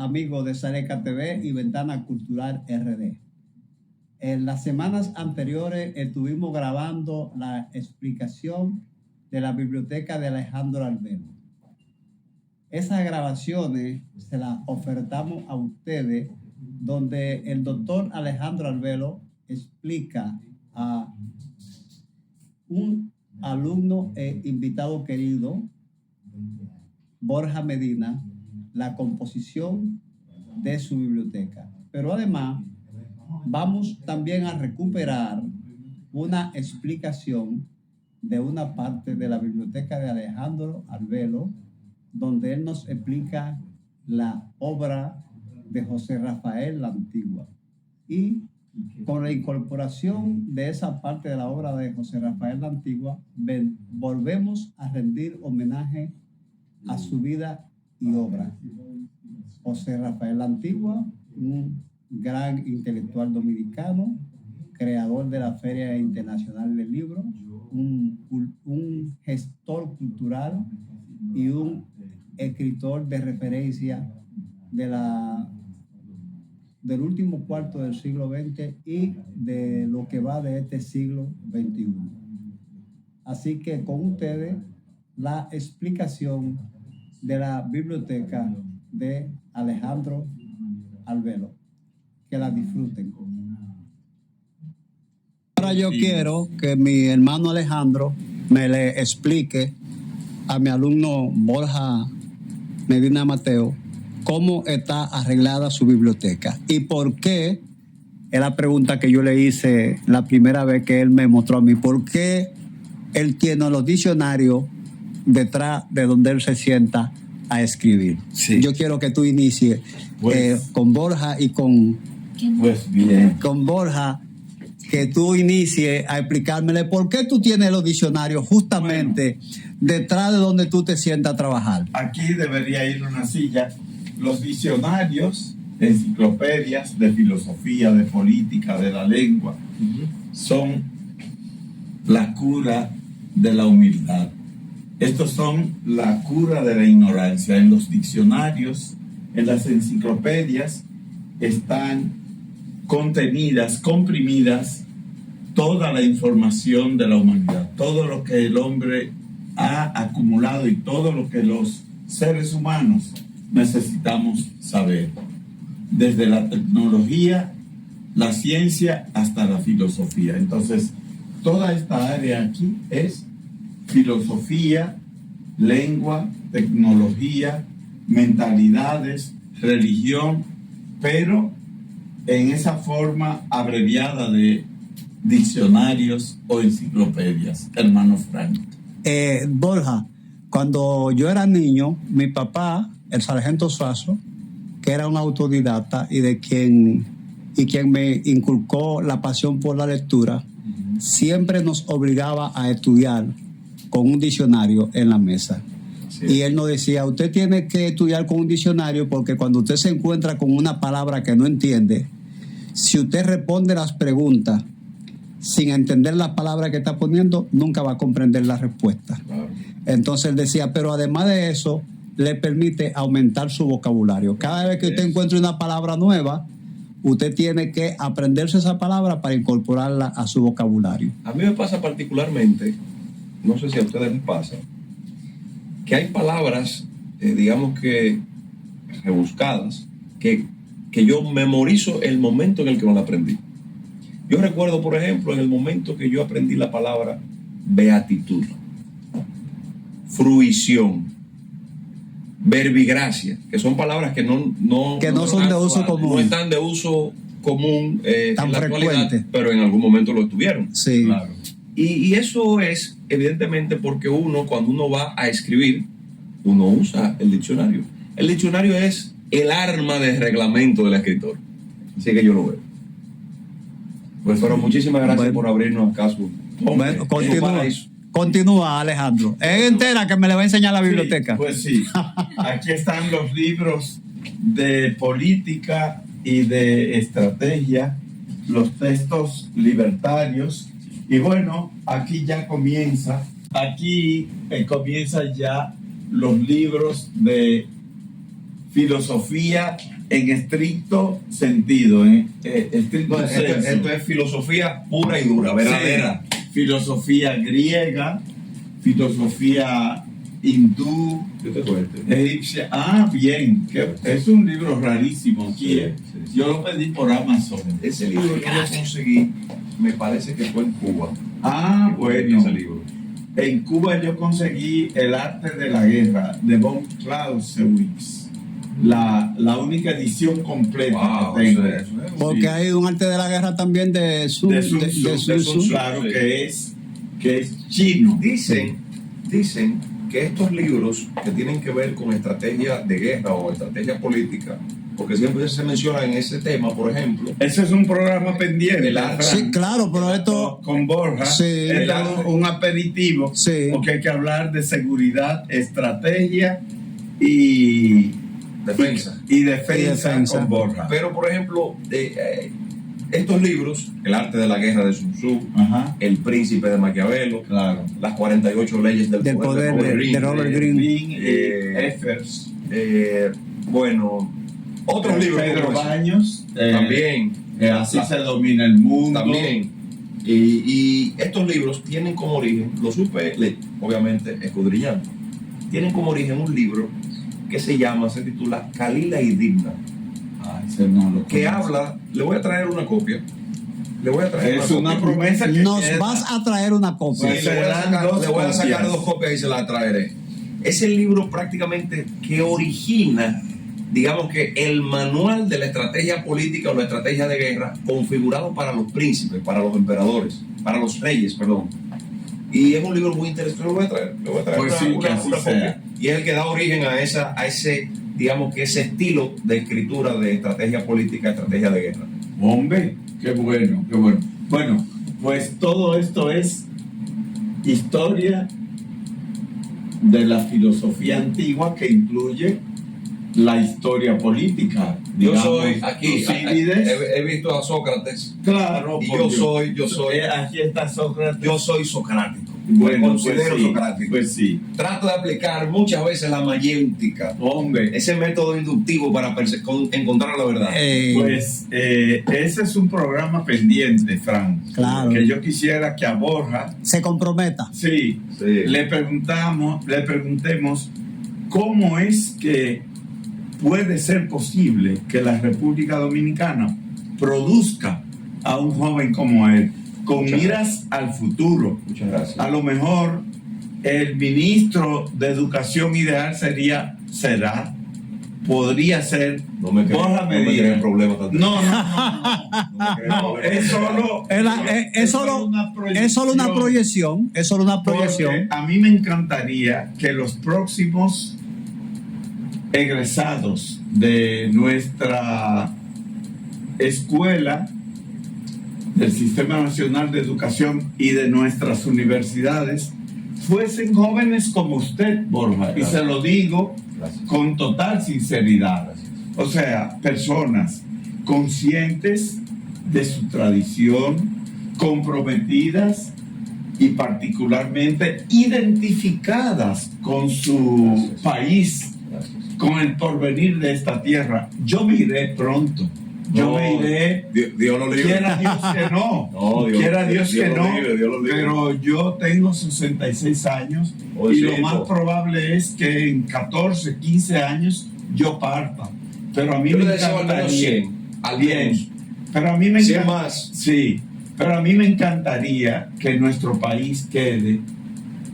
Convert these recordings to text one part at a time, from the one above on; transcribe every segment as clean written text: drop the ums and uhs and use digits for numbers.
amigos de Sareca TV y Ventana Cultural RD. En las semanas anteriores estuvimos grabando la explicación de la biblioteca de Alejandro Albelo. Esas grabaciones se las ofertamos a ustedes, donde el doctor Alejandro Albelo explica a un alumno e invitado querido, Borja Medina, la composición de su biblioteca. Pero además vamos también a recuperar una explicación de una parte de la biblioteca de Alejandro Albelo, donde él nos explica la obra de José Rafael La Antigua. Y con la incorporación de esa parte de la obra de José Rafael La Antigua, volvemos a rendir homenaje a su vida y obra. José Rafael La Antigua, un gran intelectual dominicano, creador de la Feria Internacional del Libro, un gestor cultural y un escritor de referencia del último cuarto del siglo XX y de lo que va de este siglo XXI. Así que con ustedes la explicación de la biblioteca de Alejandro Albelo. Que la disfruten. Ahora yo quiero que mi hermano Alejandro me le explique a mi alumno Borja Medina Mateo cómo está arreglada su biblioteca y por qué, es la pregunta que yo le hice la primera vez que él me mostró a mí, por qué él tiene los diccionarios detrás de donde él se sienta a escribir. Sí. Yo quiero que tú inicies con Borja y con Borja, que tú inicies a explicármele por qué tú tienes los diccionarios justamente detrás de donde tú te sientas a trabajar. Aquí debería ir una silla. Los diccionarios, enciclopedias de filosofía, de política, de la lengua, son la cura de la humildad. Estos son la cura de la ignorancia. En los diccionarios, en las enciclopedias, están contenidas, comprimidas, toda la información de la humanidad, todo lo que el hombre ha acumulado y todo lo que los seres humanos necesitamos saber. Desde la tecnología, la ciencia, hasta la filosofía. Entonces, toda esta área aquí es filosofía, lengua, tecnología, mentalidades, religión, pero en esa forma abreviada de diccionarios o enciclopedias, hermano Frank. Borja, cuando yo era niño, mi papá, el sargento Suazo, que era un autodidacta y quien me inculcó la pasión por la lectura, siempre nos obligaba a estudiar con un diccionario en la mesa. Sí. Y él nos decía, usted tiene que estudiar con un diccionario porque cuando usted se encuentra con una palabra que no entiende, si usted responde las preguntas sin entender la palabra que está poniendo, nunca va a comprender la respuesta. Claro. Entonces él decía, pero además de eso, le permite aumentar su vocabulario. Cada vez que usted encuentre una palabra nueva, usted tiene que aprenderse esa palabra para incorporarla a su vocabulario. A mí me pasa particularmente, no sé si a ustedes les pasa, que hay palabras, digamos que rebuscadas, que yo memorizo el momento en el que me la aprendí. Yo recuerdo, por ejemplo, en el momento que yo aprendí la palabra beatitud, fruición, verbigracia, que son palabras que no son de uso común. No están de uso común tan en la frecuente, actualidad, pero en algún momento lo estuvieron. Sí. Claro. Y eso es evidentemente porque cuando uno va a escribir, uno usa el diccionario. El diccionario es el arma de reglamento del escritor. Así que yo lo veo. Pues, pero muchísimas gracias por abrirnos acá su... Bueno, continúa, Alejandro. Es entera que me le va a enseñar la biblioteca. Sí, pues sí. Aquí están los libros de política y de estrategia, los textos libertarios. Y bueno, aquí ya comienza ya los libros de filosofía en estricto sentido, estricto No, sensu. esto es filosofía pura y dura, verdadera. Sí, filosofía griega, filosofía hindú, Yo te cuento. egipcia. Ah, bien, que es un libro rarísimo aquí. Sí, sí. Yo lo pedí por Amazon. Ese libro que yo conseguí, me parece que fue en Cuba. Ah, bueno. Ese libro. En Cuba yo conseguí El arte de la guerra de von Clausewitz, la única edición completa Wow, que tengo. eso es. Porque Sí. hay un arte de la guerra también de Sun De Sun Tzu, de Sun Tzu. claro que es chino. Dicen que estos libros que tienen que ver con estrategia de guerra o estrategia política, porque siempre se menciona en ese tema, por ejemplo, Ese es un programa pendiente. El arte. Fran. Sí, claro, pero esto... Con Borja. Sí. Es un aperitivo. Sí. Porque hay que hablar de seguridad, estrategia y defensa. y defensa, Y defensa. con Borja. Pero, por ejemplo, estos libros, El arte de la guerra de Sun Tzu, Ajá, El príncipe de Maquiavelo, claro. Las 48 leyes del poder de Robert Greene. Green y Eh, Effers. Bueno, otros libros Pedro como ese. Baños. También. Así se domina el mundo. También. Y estos libros tienen como origen, lo supe, obviamente, escudriñando, tienen como origen un libro que se titula Kalila y Dimna, Ah, ese no lo que conozco. habla, le voy a traer una copia, Es una promesa que Nos queda. vas a traer una Sí, copia. Pues le voy a serán sacar, dos le voy a sacar copias. 2 copias y se las traeré. Es el libro prácticamente que origina, digamos que el manual de la estrategia política o la estrategia de guerra configurado para los príncipes, para los emperadores, para los reyes, perdón. Y es un libro muy interesante. Le voy a traer Pues sí, que así copia. sea. Y es el que da origen a ese, digamos que ese estilo de escritura de estrategia política, estrategia de guerra. Hombre, qué bueno, qué bueno. Bueno, pues todo esto es historia de la filosofía antigua que incluye la historia política. Yo Digamos, soy aquí, Tucídides. he visto a Sócrates. Claro, Y por yo soy, Aquí está Sócrates. yo soy socrático. Bueno, Me considero pues sí, socrático. pues sí. Trato de aplicar muchas veces la mayéutica, Hombre, ese método inductivo para encontrar la verdad. pues ese es un programa pendiente, Fran. Claro. Que yo quisiera que a Borja, Se comprometa. sí, Sí. le preguntemos cómo es que puede ser posible que la República Dominicana produzca a un joven como él, con Muchas miras al futuro. Muchas gracias. A lo mejor el ministro de Educación ideal podría ser No me Borja Medina. creen problemas tanto. No, No, es solo Es solo una proyección. Es solo una Porque proyección. a mí me encantaría que los próximos egresados de nuestra escuela, del Sistema Nacional de Educación y de nuestras universidades fuesen jóvenes como usted, Borja. Y se lo digo Gracias. con total sinceridad. Gracias. O sea, personas conscientes de su tradición, comprometidas y particularmente identificadas con su Gracias. país, Gracias. con el porvenir de esta tierra. Yo me iré pronto. Yo me iré. Dios lo libre. Quiera Dios que no. No, Dios- Quiera Dios Dios que lo no. libre, Dios lo libre. Pero yo tengo 66 años Oh, y sí, lo más no. probable es que en 14, 15 años yo parta. Pero a mí Yo me le deseo al menos encantaría. 100. Al Bien. menos. Pero a mí me 100 encanta. más. Sí. Pero a mí me encantaría que nuestro país quede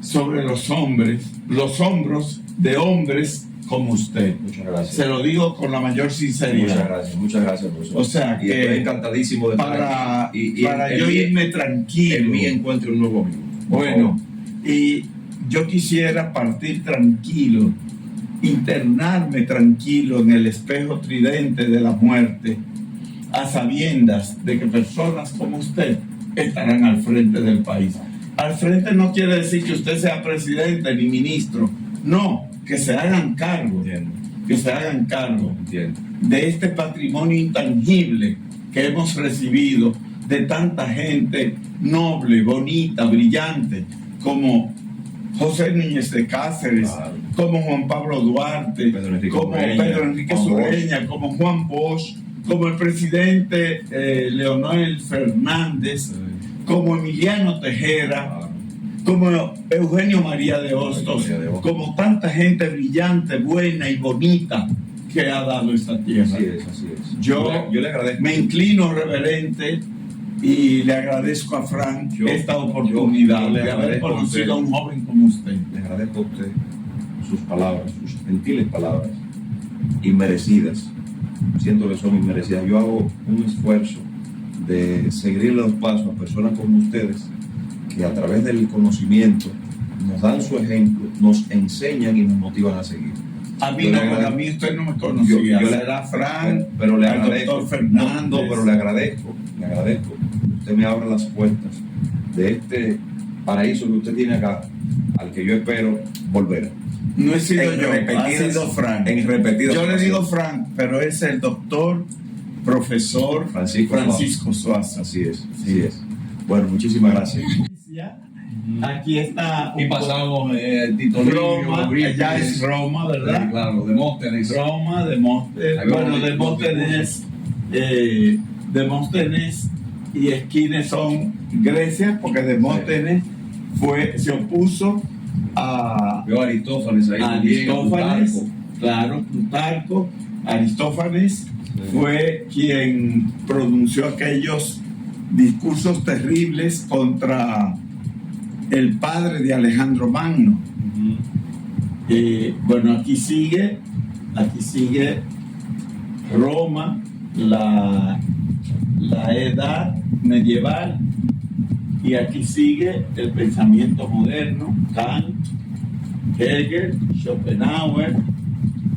sobre los hombros de hombres como usted. Muchas gracias. Se lo digo con la mayor Muchas sinceridad. gracias, profesor. O sea, y que estoy encantadísimo de estar Para, aquí. para en yo mí- irme tranquilo. En mí encuentro un nuevo amigo. Bueno, y yo quisiera partir tranquilo, internarme tranquilo en el espejo tridente de la muerte, a sabiendas de que personas como usted estarán al frente del país. Al frente no quiere decir que usted sea presidente ni ministro, no, que se hagan cargo, Entiendo. que se hagan cargo Entiendo. de este patrimonio intangible que hemos recibido de tanta gente noble, bonita, brillante, como José Núñez de Cáceres, Claro. como Juan Pablo Duarte, Pedro Enrique como Sureña, Pedro Enrique Juan Sureña, como Juan Bosch, como el presidente Leonel Fernández, como Emiliano Tejera, Claro. como Eugenio María de Hostos, María de Hostos. como tanta gente brillante, buena y bonita que ha dado esta tierra. Así es, así es. Yo le agradezco. me inclino reverente y le agradezco a Frank Yo- esta oportunidad yo le de haber agradezco a conocido usted. a un joven como usted. Le agradezco a usted sus palabras, sus gentiles palabras, inmerecidas. Siento que son inmerecidas. Yo hago un esfuerzo de seguir los pasos a personas como ustedes, que a través del conocimiento nos dan su ejemplo, nos enseñan y nos motivan a seguir. A mí Yo no, le porque a agradezco. mí usted no me conocía. Yo le- Será Frank, pero le al agradezco. doctor Fernández. No, pero le agradezco. Usted me abre las puertas de este paraíso que usted tiene acá, al que yo espero volver. No he sido En yo, ha repetidas- sido Frank. en repetidas Yo le ocasiones. digo Frank, pero es el doctor profesor Francisco Suaza. Así es, así es. Bueno, muchísimas gracias. Aquí está Y pasamos Tito Livio, Roma, Eurípides, ya es Roma, ¿verdad? Claro, Demóstenes. Roma, Demóstenes, Ahí bueno, vamos, Demóstenes y Esquines son Grecia, porque Demóstenes se opuso a Veo a Aristófanes ahí también, a Aristófanes, Plutarco. claro, Plutarco. Aristófanes fue quien pronunció aquellos discursos terribles contra el padre de Alejandro Magno. Bueno, aquí sigue Roma, la edad medieval, y aquí sigue el pensamiento moderno, Kant, Hegel, Schopenhauer,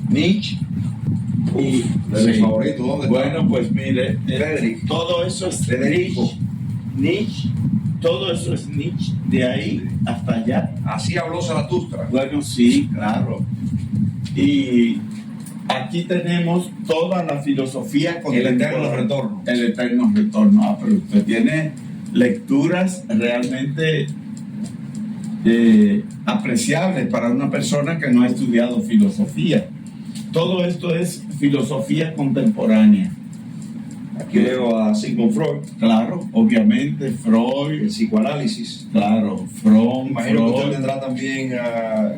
Nietzsche. Y De mis sí. favoritos, ¿dónde está? Bueno, pues mire, Friedrich. todo eso es Federico. Nietzsche, todo eso es Nietzsche, de ahí hasta allá. Así habló Zaratustra. Bueno, sí, claro. Y aquí tenemos toda la filosofía El eterno contemporánea. retorno. El eterno retorno. Ah, pero usted tiene lecturas realmente apreciables para una persona que no ha estudiado filosofía. Todo esto es filosofía contemporánea. Aquí veo a Sigmund Freud, Claro, obviamente, el Freud, psicoanálisis. claro, Freud, Imagino que usted Freud, tendrá también a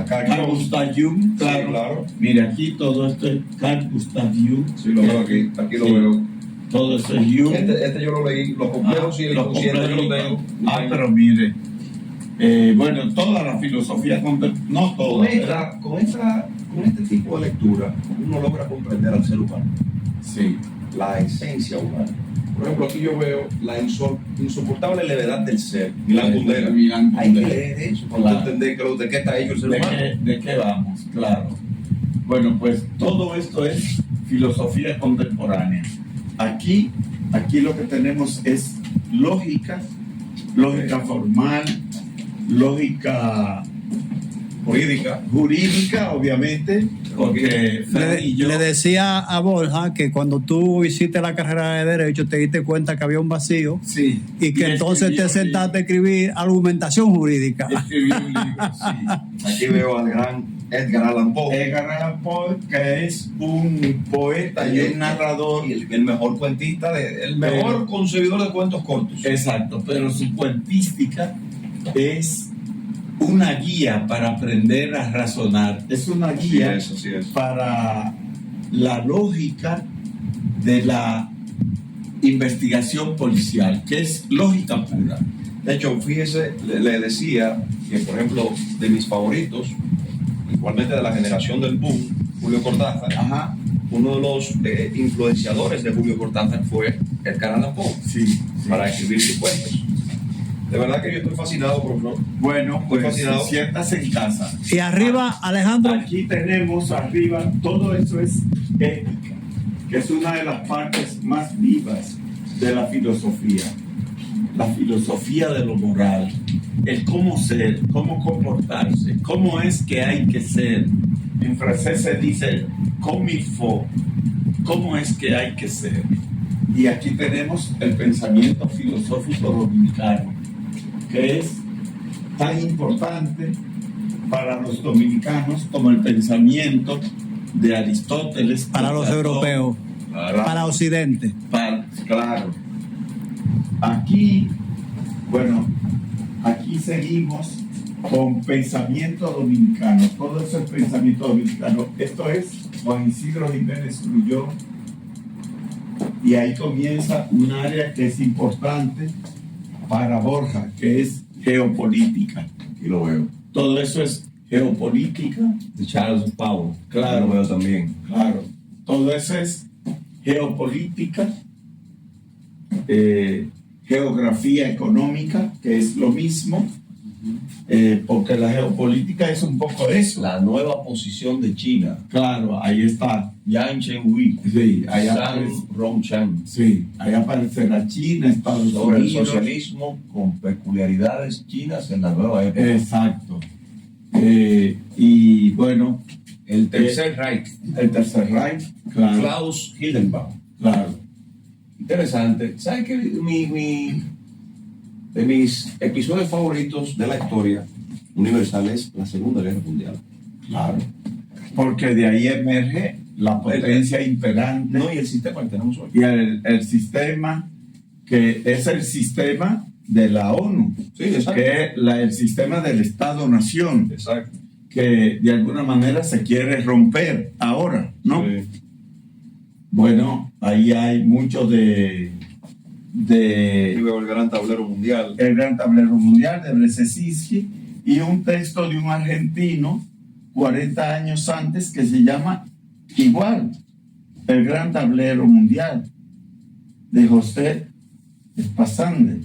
Carl Carl Jung. Gustav Jung, claro. Sí, claro. Mira, aquí todo esto es Carl Gustav Jung. Sí, lo veo aquí lo Sí, veo. Todo eso es Jung. Este yo lo leí, los complejos y el Los inconsciente yo lo complejos. tengo. Pero mire, bueno, toda la filosofía contemporánea, no toda, ¿verdad? Con este tipo de lectura, uno logra comprender al ser humano, Sí, la esencia humana. Por ejemplo, aquí yo veo la insoportable levedad del ser, Milán Kundera. Milán Hay que Kundera. leer eso para Claro. entender de qué está hecho el ser ¿De humano. de qué vamos? Claro. Bueno, pues todo esto es filosofía contemporánea. Aquí lo que tenemos es lógica formal, lógica jurídica, obviamente, porque Fran y yo... Le decía a Borja que cuando tú hiciste la carrera de Derecho te diste cuenta que había un vacío Sí, y que entonces te sentaste a escribir argumentación jurídica. Escribí un libro, sí. Aquí veo al gran Edgar Allan Poe. Edgar Allan Poe, que es un poeta y un narrador. Y el mejor cuentista, el mejor concebidor de cuentos cortos. Exacto, pero su cuentística es una guía para aprender a razonar. Es una guía Así es. para la lógica de la investigación policial, que es lógica pura. De hecho, fíjese, le decía que, por ejemplo, de mis favoritos, igualmente de la generación del boom, Julio Cortázar, Ajá. uno de los influenciadores de Julio Cortázar fue Edgar Allan Poe, Sí. para escribir sus cuentos. De verdad que yo estoy fascinado, profesor. Bueno, pues fascinado. siéntase en casa. Y arriba, Alejandro, Aquí tenemos arriba, todo eso es ética, que es una de las partes más vivas de la filosofía de lo moral, el cómo ser, cómo comportarse, cómo es que hay que ser. En francés se dice comme il faut, cómo es que hay que ser. Y aquí tenemos el pensamiento filosófico dominicano, que es tan importante para los dominicanos como el pensamiento de Aristóteles. Para los europeos, Claro. para Occidente. Claro. Aquí, bueno, aquí seguimos con pensamiento dominicano. Todo eso es pensamiento dominicano. Esto es Juan Isidro Jiménez Grullón. Y ahí comienza un área que es importante para Borja, que es geopolítica. Aquí lo veo. Todo eso es geopolítica. De Charles Powell. Claro. Lo veo también. Claro, todo eso es geopolítica, geografía económica, que es lo mismo, porque la geopolítica es un poco eso. La nueva posición de China. Claro, ahí está. Yang Chenghui. Sí, ahí Zhang aparece, Rongchang. sí, ahí aparecerá China, Estados Sobre el Unidos. socialismo con peculiaridades chinas en la nueva época. Exacto. Y bueno, El Tercer Reich. el Tercer Reich, claro, Klaus Hildenbaum. claro. Interesante. ¿Sabes qué? De mis episodios favoritos de la historia universal es la Segunda Guerra Mundial. Claro, porque de ahí emerge la potencia imperante. No, y el sistema que tenemos hoy. Y el sistema que es el sistema de la ONU, Sí, exacto. que es el sistema del Estado-Nación, Exacto. que de alguna manera se quiere romper ahora, ¿no? Sí. Bueno, ahí hay mucho de Aquí veo el gran tablero mundial. el gran tablero mundial de Brzezinski y un texto de un argentino 40 años antes que se llama igual, el gran tablero mundial de José Espasande.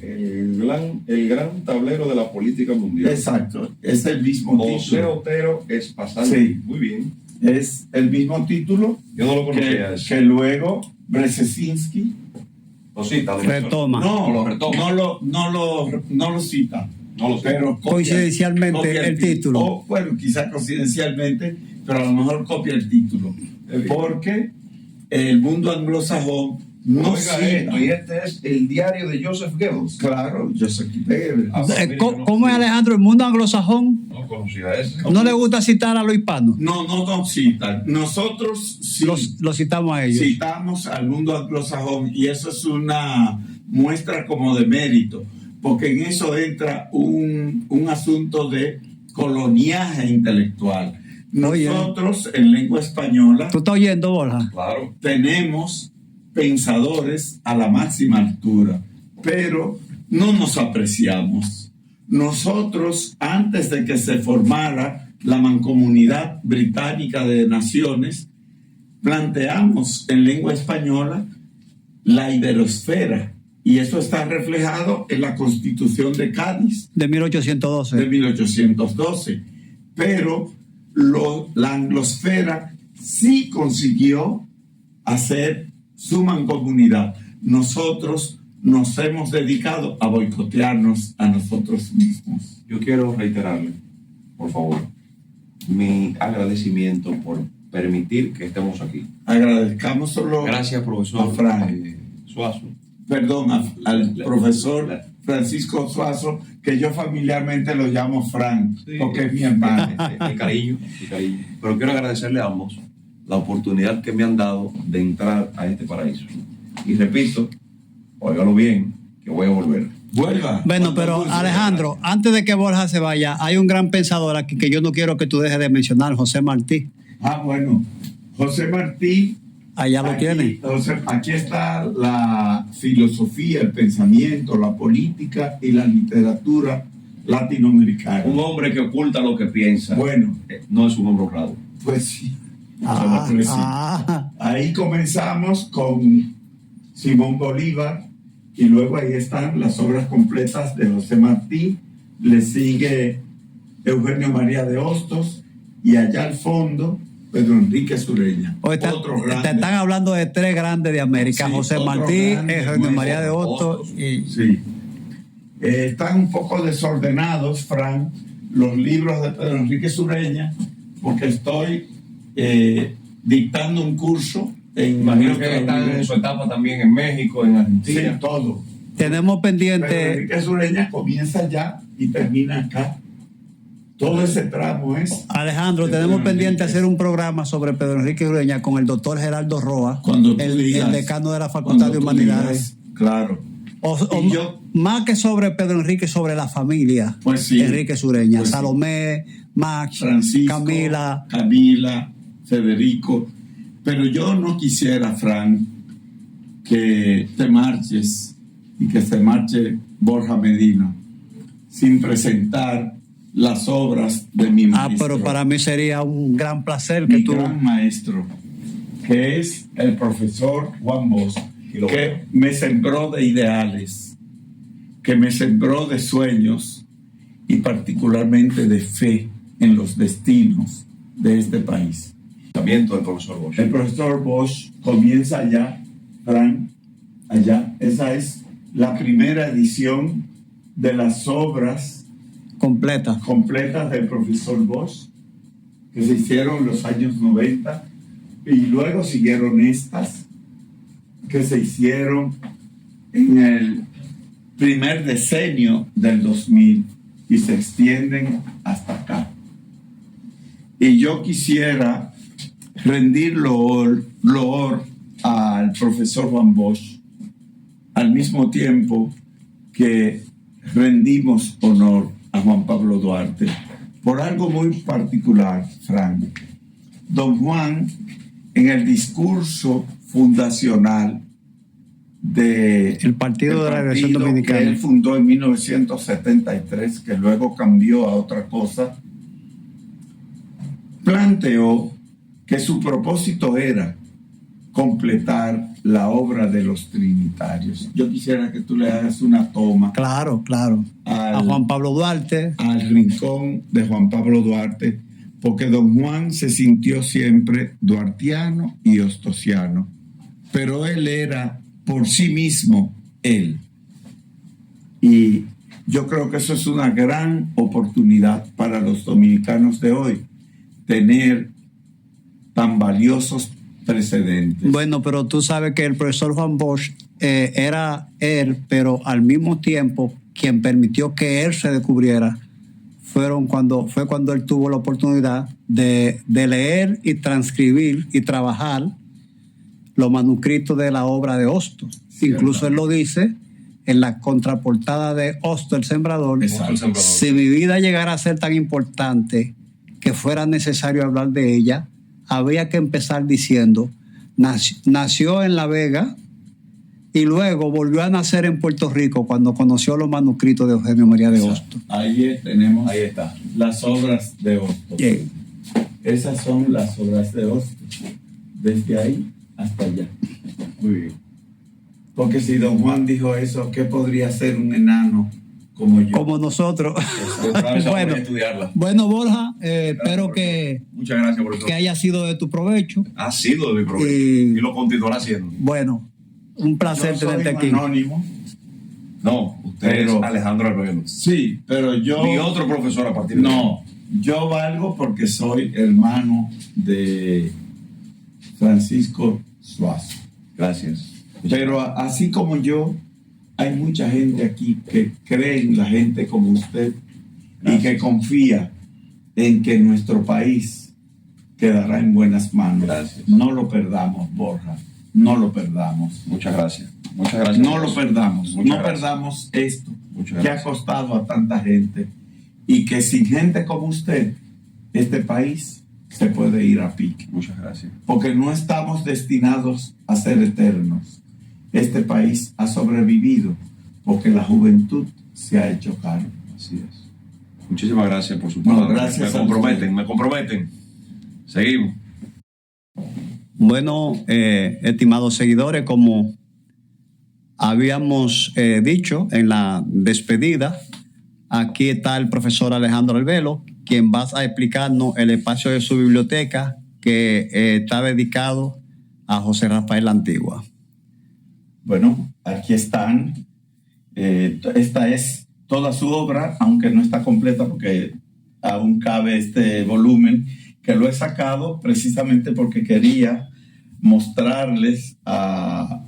El gran tablero de la política mundial. Exacto, es el mismo José título. Otero Espasante. Sí. Muy bien. Es el mismo título Yo no lo conocía que, eso. que luego Brzezinski Lo cita. Retoma. No, lo retoma. no lo cita, No lo sé. pero copia- Coincidencialmente copia el título. O, bueno, quizás coincidencialmente, pero a lo mejor copia el título. Porque el mundo anglosajón no Oiga cita. esto, y este es el diario de Joseph Goebbels. Claro, Joseph Goebbels. Ah, mire, yo no ¿Cómo es, sé. Alejandro? ¿El mundo anglosajón No conocía ese. no le gusta citar a los hispanos? No nos citan. Nosotros sí Los citamos a ellos. citamos al mundo anglosajón y eso es una muestra como de mérito, porque en eso entra un asunto de coloniaje intelectual. Oye. Nosotros en lengua española ¿Tú estás oyendo, Borja? Claro. tenemos pensadores a la máxima altura, pero no nos apreciamos. Nosotros, antes de que se formara la Mancomunidad Británica de Naciones, planteamos en lengua española la iberosfera, y eso está reflejado en la Constitución de Cádiz De de 1812. 1812. Pero la anglosfera sí consiguió hacer su mancomunidad. Nosotros nos hemos dedicado a boicotearnos a nosotros mismos. Yo quiero reiterarle, por favor, mi agradecimiento por permitir que estemos aquí. Agradezcamos solo, Gracias, profesor a Frank. Suazo. perdón, al profesor Francisco Suazo, que yo familiarmente lo llamo Frank, Sí. porque es mi hermano. Mi cariño, mi cariño. Pero quiero agradecerle a ambos la oportunidad que me han dado de entrar a este paraíso. Y repito, óigalo bien, que voy a volver. Vuelva. Bueno, Cuando pero guste. Alejandro, antes de que Borja se vaya, hay un gran pensador aquí que yo no quiero que tú dejes de mencionar, José Martí. Bueno, José Martí. Allá lo Aquí, tiene. aquí está la filosofía, el pensamiento, la política y la literatura latinoamericana. Un hombre que oculta lo que piensa. Bueno, No es un hombre honrado. pues sí. Ah, Pues sí. ah. Ahí comenzamos con Simón Bolívar y luego ahí están las obras completas de José Martí. Le sigue Eugenio María de Hostos y allá al fondo Pedro Enrique Sureña. Hoy te están hablando de tres grandes de América: Sí, José otro Martí, grande, Eugenio bueno, María de Hostos y Sí. Están un poco desordenados, Frank, los libros de Pedro Enrique Sureña, porque estoy dictando un curso en Imagino nuestra que están en universidad. su etapa también en México, en Sí, Argentina. todo. tenemos Pedro pendiente. Enrique Sureña comienza allá y termina acá Todo ese tramo es... Alejandro, de tenemos Pedro pendiente Enríquez. hacer un programa sobre Pedro Enrique Ureña con el doctor Gerardo Roa, Cuando tú el digas, decano de la Facultad de cuando tú Humanidades. digas, claro. O Y yo- más que sobre Pedro Enrique, sobre la familia Pues sí. Enrique Ureña, Pues sí. Salomé, Max, Francisco, Camila. Federico. Pero yo no quisiera, Frank, que te marches y que se marche Borja Medina sin presentar las obras de mi maestro. Pero para mí sería un gran placer que mi tú... gran maestro, que es el profesor Juan Bosch, que me sembró de ideales, que me sembró de sueños y particularmente de fe en los destinos de este país. Del profesor Bosch. El profesor Bosch comienza allá, Frank, allá. Esa es la primera edición de las obras completa. completas del profesor Bosch, que se hicieron en los años 90, y luego siguieron estas, que se hicieron en el primer decenio del 2000 y se extienden hasta acá. Y yo quisiera rendir loor al profesor Juan Bosch, al mismo tiempo que rendimos honor a Juan Pablo Duarte, por algo muy particular, Frank. Don Juan, en el discurso fundacional El Partido de la Liberación Dominicana, que él fundó en 1973, que luego cambió a otra cosa, planteó que su propósito era completar la obra de los trinitarios. Yo quisiera que tú le hagas una toma claro, a Juan Pablo Duarte, al rincón de Juan Pablo Duarte, porque don Juan se sintió siempre duartiano y ostosiano, pero él era por sí mismo él. Y yo creo que eso es una gran oportunidad para los dominicanos de hoy, tener tan valiosos precedentes. Bueno, pero tú sabes que el profesor Juan Bosch era él, pero al mismo tiempo quien permitió que él se descubriera fue cuando él tuvo la oportunidad de leer y transcribir y trabajar los manuscritos de la obra de Hosto. Cierto. Incluso él lo dice en la contraportada de Hosto, el Sembrador. Exacto. Si mi vida llegara a ser tan importante que fuera necesario hablar de ella, había que empezar diciendo, nació en La Vega y luego volvió a nacer en Puerto Rico cuando conoció los manuscritos de Eugenio María de Hosto. Ahí tenemos Ahí está. las obras de Hosto. Bien. Esas son las obras de Hosto, desde ahí hasta allá. Muy bien. Porque si don Juan dijo eso, ¿qué podría ser un enano como yo? Como nosotros. Otra vez vamos Bueno. a estudiarla. Bueno, Borja, espero que Muchas gracias, profesor. haya sido de tu provecho. Ha sido de mi provecho. Y- Y lo continuará haciendo. Bueno, un placer Yo soy tenerte un aquí. anónimo. No, usted Pero- es Alejandro Albelo. Sí, pero yo... Mi otro profesor a partir de hoy. No, yo valgo porque soy hermano de Francisco Suazo. Gracias. Pero así como yo, hay mucha gente aquí que cree en la gente como usted y que confía en que nuestro país quedará en buenas manos. Gracias. No lo perdamos, Borja. No lo perdamos. Muchas gracias. Muchas gracias. No lo perdamos. Muchas No gracias. perdamos esto Muchas que ha gracias. costado a tanta gente y que sin gente como usted, este país se puede ir a pique. Muchas gracias. Porque no estamos destinados a ser eternos. Este país ha sobrevivido porque la juventud se ha hecho cargo. Así es. Muchísimas gracias por su No, palabra. gracias Me a comprometen, usted. me comprometen. Seguimos. Bueno, estimados seguidores, como habíamos dicho en la despedida, aquí está el profesor Alejandro Albelo, quien va a explicarnos el espacio de su biblioteca que está dedicado a José Rafael Antigua. Bueno, aquí están. Esta es toda su obra, aunque no está completa porque aún cabe este volumen, que lo he sacado precisamente porque quería mostrarles a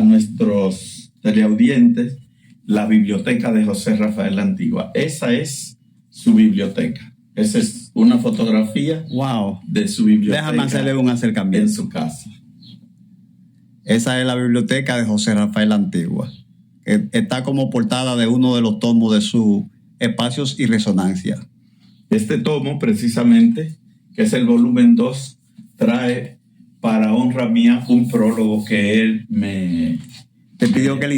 nuestros teleaudientes la biblioteca de José Rafael Antigua. Esa es su biblioteca. Esa es una fotografía Wow. de su biblioteca. Déjame hacerle un en acercamiento. su casa. Esa es la biblioteca de José Rafael Antigua. Que está como portada de uno de los tomos de su Espacios y Resonancia. Este tomo, precisamente, que es el volumen 2, trae para honra mía un prólogo que él Te pidió que le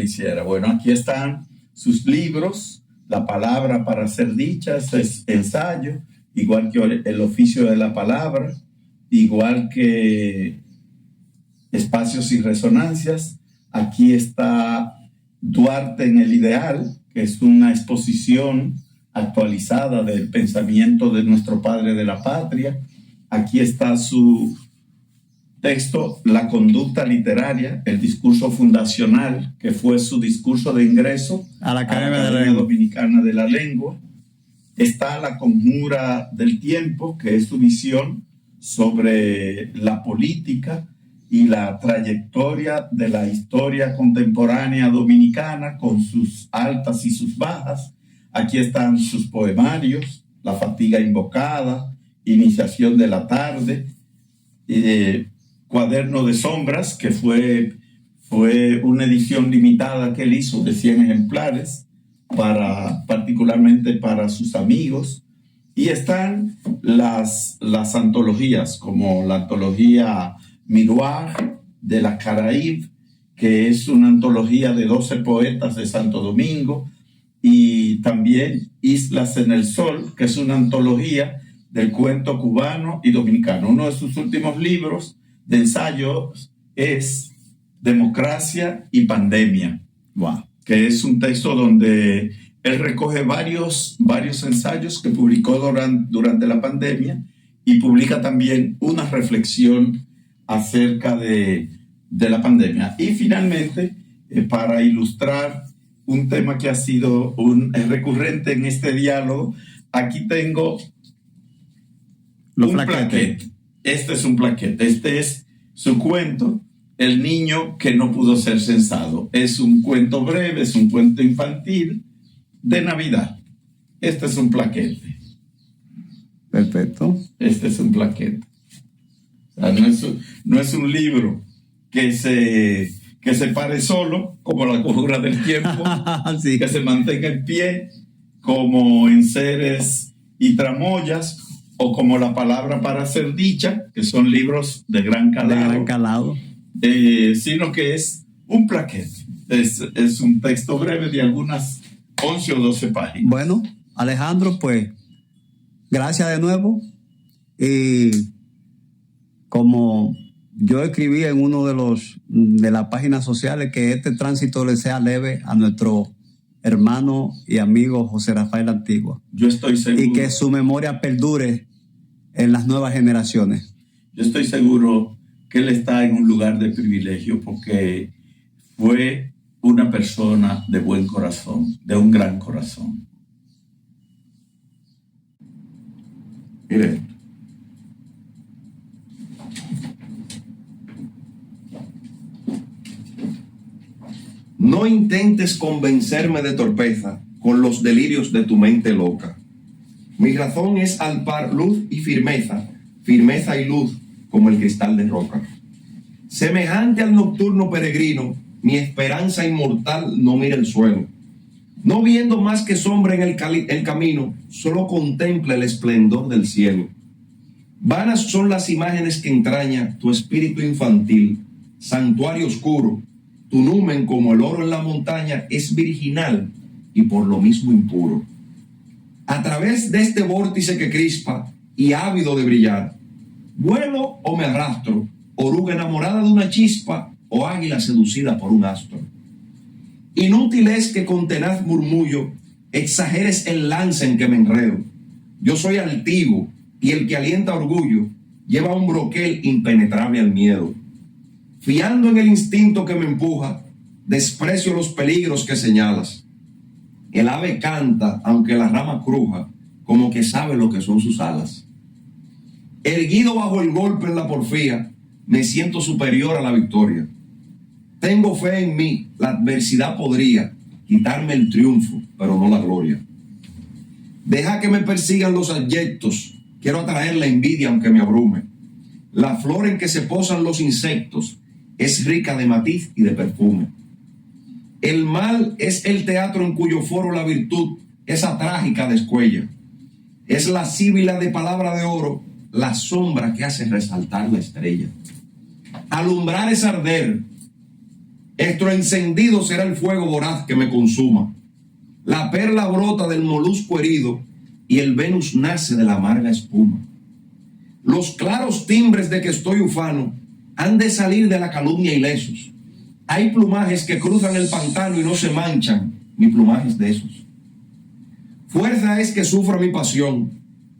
hiciera. Bueno, aquí están sus libros, La palabra para ser dicha, es ensayo, igual que El oficio de la palabra, igual que Espacios y Resonancias. Aquí está Duarte en el Ideal, que es una exposición actualizada del pensamiento de nuestro padre de la patria. Aquí está su texto, La conducta literaria, el discurso fundacional, que fue su discurso de ingreso A la a Academia la de la Lengua. Dominicana de la Lengua. Está La conjura del tiempo, que es su visión sobre la política y la trayectoria de la historia contemporánea dominicana, con sus altas y sus bajas. Aquí están sus poemarios, La fatiga invocada, Iniciación de la tarde, Cuaderno de sombras, que fue una edición limitada que él hizo de 100 ejemplares, particularmente para sus amigos. Y están las antologías, como la antología Miroir de la Caraíbe, que es una antología de 12 poetas de Santo Domingo, y también Islas en el Sol, que es una antología del cuento cubano y dominicano. Uno de sus últimos libros de ensayos es Democracia y Pandemia, Wow. que es un texto donde él recoge varios ensayos que publicó durante la pandemia, y publica también una reflexión acerca de la pandemia. Y finalmente, para ilustrar un tema que ha sido recurrente en este diálogo, aquí tengo Los un plaquetes. plaquete. Este es un plaquete. Este es su cuento, El niño que no pudo ser censado. Es un cuento breve, es un cuento infantil de Navidad. Este es un plaquete. Perfecto. Este es un plaquete. O sea, no es un libro que se pare solo, como La conjura del tiempo, Sí. que se mantenga en pie, como Enseres y Tramoyas, o como La palabra para ser dicha, que son libros de gran De calado, gran calado. sino que es un plaquete. Es un texto breve de algunas 11 o 12 páginas. Bueno, Alejandro, pues, gracias de nuevo. Y como yo escribí en uno de las páginas sociales, que este tránsito le sea leve a nuestro hermano y amigo José Rafael Antigua, Yo estoy seguro. y que su memoria perdure en las nuevas generaciones. Yo estoy seguro que él está en un lugar de privilegio, porque fue una persona de buen corazón, de un gran corazón. Mire, no intentes convencerme de torpeza con los delirios de tu mente loca. Mi razón es al par luz y firmeza, firmeza y luz como el cristal de roca. Semejante al nocturno peregrino, mi esperanza inmortal no mira el suelo. No viendo más que sombra en el camino, solo contempla el esplendor del cielo. Vanas son las imágenes que entraña tu espíritu infantil, santuario oscuro. Tu numen, como el oro en la montaña, es virginal y por lo mismo impuro. A través de este vórtice que crispa y ávido de brillar, vuelo o me arrastro, oruga enamorada de una chispa o águila seducida por un astro. Inútil es que con tenaz murmullo exageres el lance en que me enredo. Yo soy altivo, y el que alienta orgullo lleva un broquel impenetrable al miedo. Fiando en el instinto que me empuja, desprecio los peligros que señalas. El ave canta, aunque la rama cruja, como que sabe lo que son sus alas. Erguido bajo el golpe en la porfía, me siento superior a la victoria. Tengo fe en mí, la adversidad podría quitarme el triunfo, pero no la gloria. Deja que me persigan los abyectos. Quiero atraer la envidia aunque me abrume. La flor en que se posan los insectos es rica de matiz y de perfume. El mal es el teatro en cuyo foro la virtud, esa trágica descuella. Es la síbila de palabra de oro, la sombra que hace resaltar la estrella. Alumbrar es arder. Esto encendido será el fuego voraz que me consuma. La perla brota del molusco herido y el Venus nace de la amarga espuma. Los claros timbres de que estoy ufano han de salir de la calumnia ilesos. Hay plumajes que cruzan el pantano y no se manchan. Mi plumaje es de esos. Fuerza es que sufra mi pasión.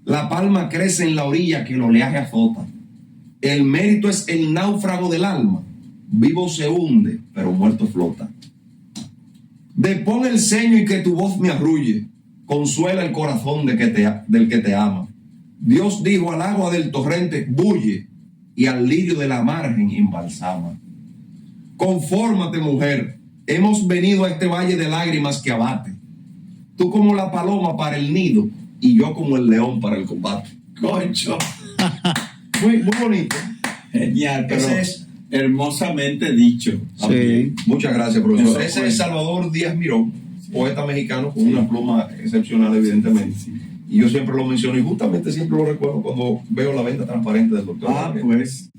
La palma crece en la orilla que el oleaje azota. El mérito es el náufrago del alma. Vivo se hunde, pero muerto flota. Depón el ceño y que tu voz me arrulle. Consuela el corazón del que te ama. Dios dijo al agua del torrente, bulle, y al lirio de la margen embalsama. Confórmate, mujer. Hemos venido a este valle de lágrimas que abate. Tú como la paloma para el nido y yo como el león para el combate. Concho. Muy bonito. Genial, pero Ese es hermosamente dicho. Sí. Muchas gracias, profesor. Eso Ese es Salvador Díaz Mirón, poeta mexicano con una pluma excepcional, evidentemente. Y yo siempre lo menciono y justamente siempre lo recuerdo cuando veo la venta transparente del doctor. Pues